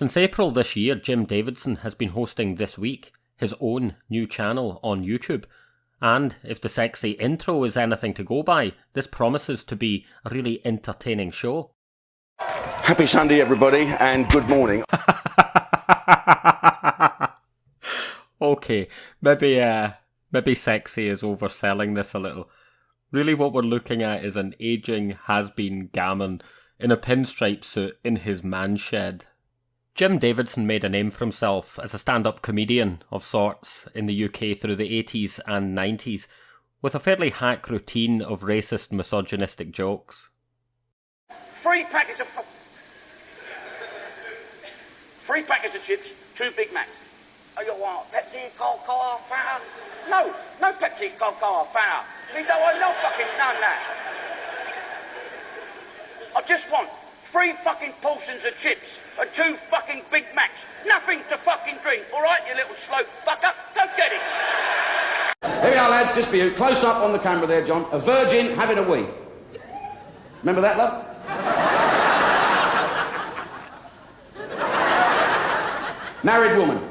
Since April this year, Jim Davidson has been hosting This Week, his own new channel on YouTube. And if the sexy intro is anything to go by, this promises to be a really entertaining show. Happy Sunday, everybody, and good morning. Okay, maybe sexy is overselling this a little. Really what we're looking at is an ageing has-been gammon in a pinstripe suit in his man shed. Jim Davidson made a name for himself as a stand-up comedian of sorts in the UK through the 80s and 90s, with a fairly hack routine of racist, misogynistic jokes. Free package of chips, 2 Big Macs. Oh, you want Pepsi, Coca-Cola, Fanta? No Pepsi, Coca-Cola, Fanta. Me don't want no fucking none of that. I just want 3 fucking portions of chips and 2 fucking Big Macs. Nothing to fucking drink, all right, you little slow fucker? Go get it. Here we are, lads, just for you. Close up on the camera there, John. A virgin having a wee. Remember that, love? Married woman.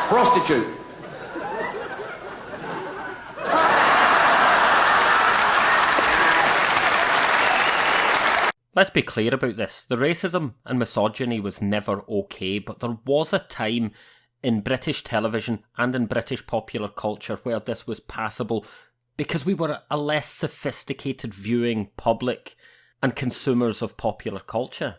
Prostitute. Let's be clear about this. The racism and misogyny was never okay, but there was a time in British television and in British popular culture where this was passable because we were a less sophisticated viewing public and consumers of popular culture.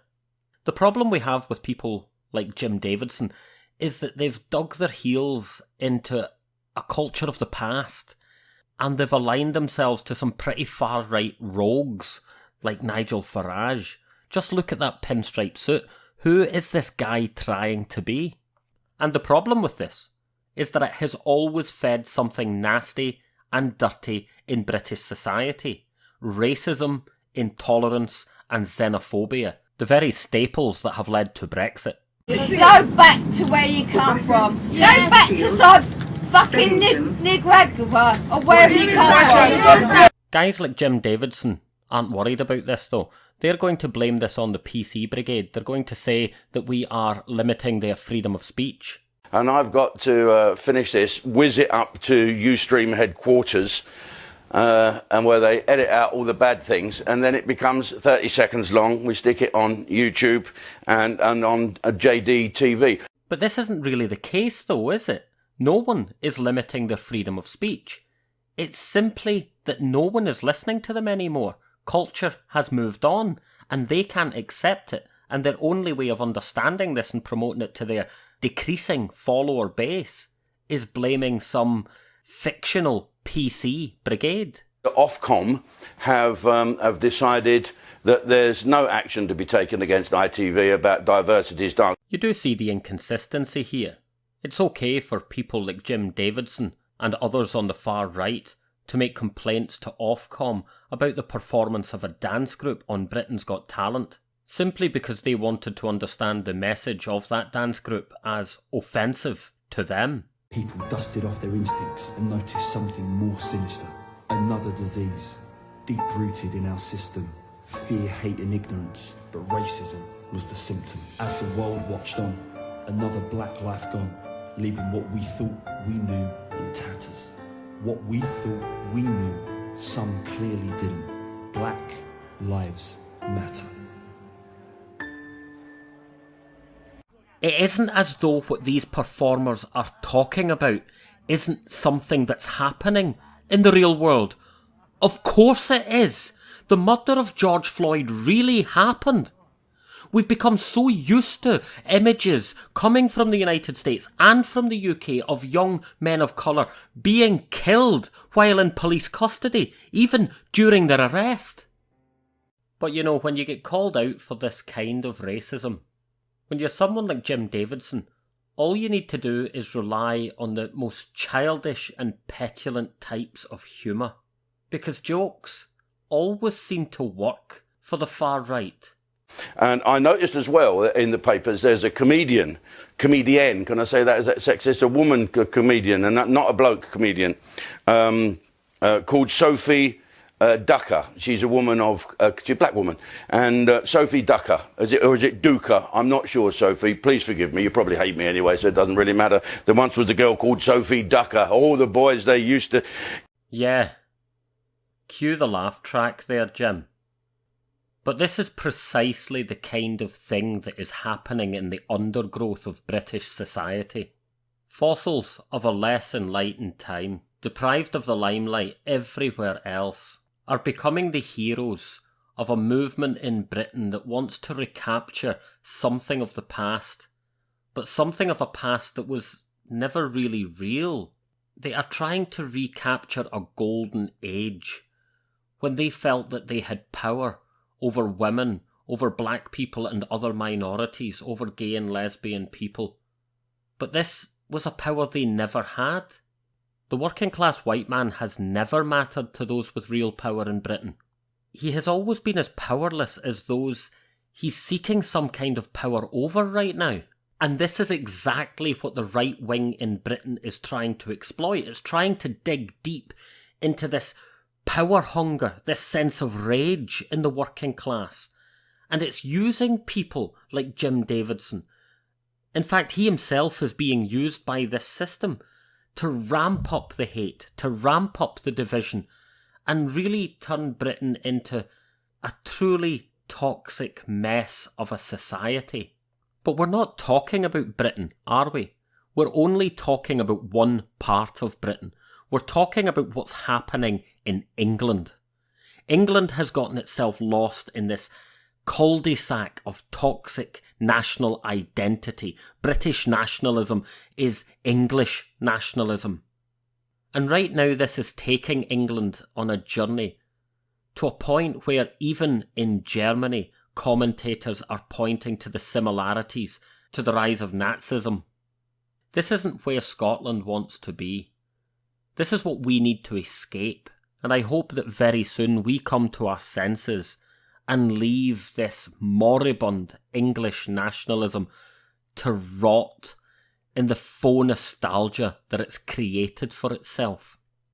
The problem we have with people like Jim Davidson is that they've dug their heels into a culture of the past and they've aligned themselves to some pretty far-right rogues like Nigel Farage. Just look at that pinstripe suit. Who is this guy trying to be? And the problem with this is that it has always fed something nasty and dirty in British society. Racism, intolerance and xenophobia. The very staples that have led to Brexit. Go back to where you come from. Go back to some fucking Nicaragua or wherever you come from. Guys like Jim Davidson aren't worried about this though. They're going to blame this on the PC brigade. They're going to say that we are limiting their freedom of speech. And I've got to finish this, whiz it up to Ustream headquarters, and where they edit out all the bad things, and then it becomes 30 seconds long. We stick it on YouTube and on JD TV. But this isn't really the case though, is it? No one is limiting their freedom of speech. It's simply that no one is listening to them anymore. Culture has moved on, and they can't accept it, and their only way of understanding this and promoting it to their decreasing follower base is blaming some fictional PC brigade. The Ofcom have decided that there's no action to be taken against ITV about diversity stance. You do see the inconsistency here. It's okay for people like Jim Davidson and others on the far right to make complaints to Ofcom about the performance of a dance group on Britain's Got Talent, simply because they wanted to understand the message of that dance group as offensive to them. People dusted off their instincts and noticed something more sinister. Another disease, deep-rooted in our system. Fear, hate and ignorance, but racism was the symptom. As the world watched on, another black life gone, leaving what we thought we knew in tatters. What we thought we knew, some clearly didn't. Black lives matter. It isn't as though what these performers are talking about isn't something that's happening in the real world. Of course it is. The murder of George Floyd really happened. We've become so used to images coming from the United States and from the UK of young men of colour being killed while in police custody, even during their arrest. But you know, when you get called out for this kind of racism, when you're someone like Jim Davidson, all you need to do is rely on the most childish and petulant types of humour. Because jokes always seem to work for the far right. And I noticed as well that in the papers there's a comedian, can I say that, is that sexist? A woman comedian, and not a bloke comedian, called Sophie Ducker. She's a woman she's a black woman. And Sophie Ducker, or is it Duker? I'm not sure, Sophie. Please forgive me. You probably hate me anyway, so it doesn't really matter. There once was a girl called Sophie Ducker. All the boys, they used to... Yeah. Cue the laugh track there, Jim. But this is precisely the kind of thing that is happening in the undergrowth of British society. Fossils of a less enlightened time, deprived of the limelight everywhere else, are becoming the heroes of a movement in Britain that wants to recapture something of the past, but something of a past that was never really real. They are trying to recapture a golden age, when they felt that they had power over women, over black people and other minorities, over gay and lesbian people. But this was a power they never had. The working class white man has never mattered to those with real power in Britain. He has always been as powerless as those he's seeking some kind of power over right now. And this is exactly what the right wing in Britain is trying to exploit. It's trying to dig deep into this power hunger, this sense of rage in the working class. And it's using people like Jim Davidson. In fact, he himself is being used by this system to ramp up the hate, to ramp up the division, and really turn Britain into a truly toxic mess of a society. But we're not talking about Britain, are we? We're only talking about one part of Britain. We're talking about what's happening in England. England has gotten itself lost in this cul-de-sac of toxic national identity. British nationalism is English nationalism. And right now this is taking England on a journey to a point where even in Germany, commentators are pointing to the similarities to the rise of Nazism. This isn't where Scotland wants to be. This is what we need to escape. And I hope that very soon we come to our senses and leave this moribund English nationalism to rot in the faux nostalgia that it's created for itself.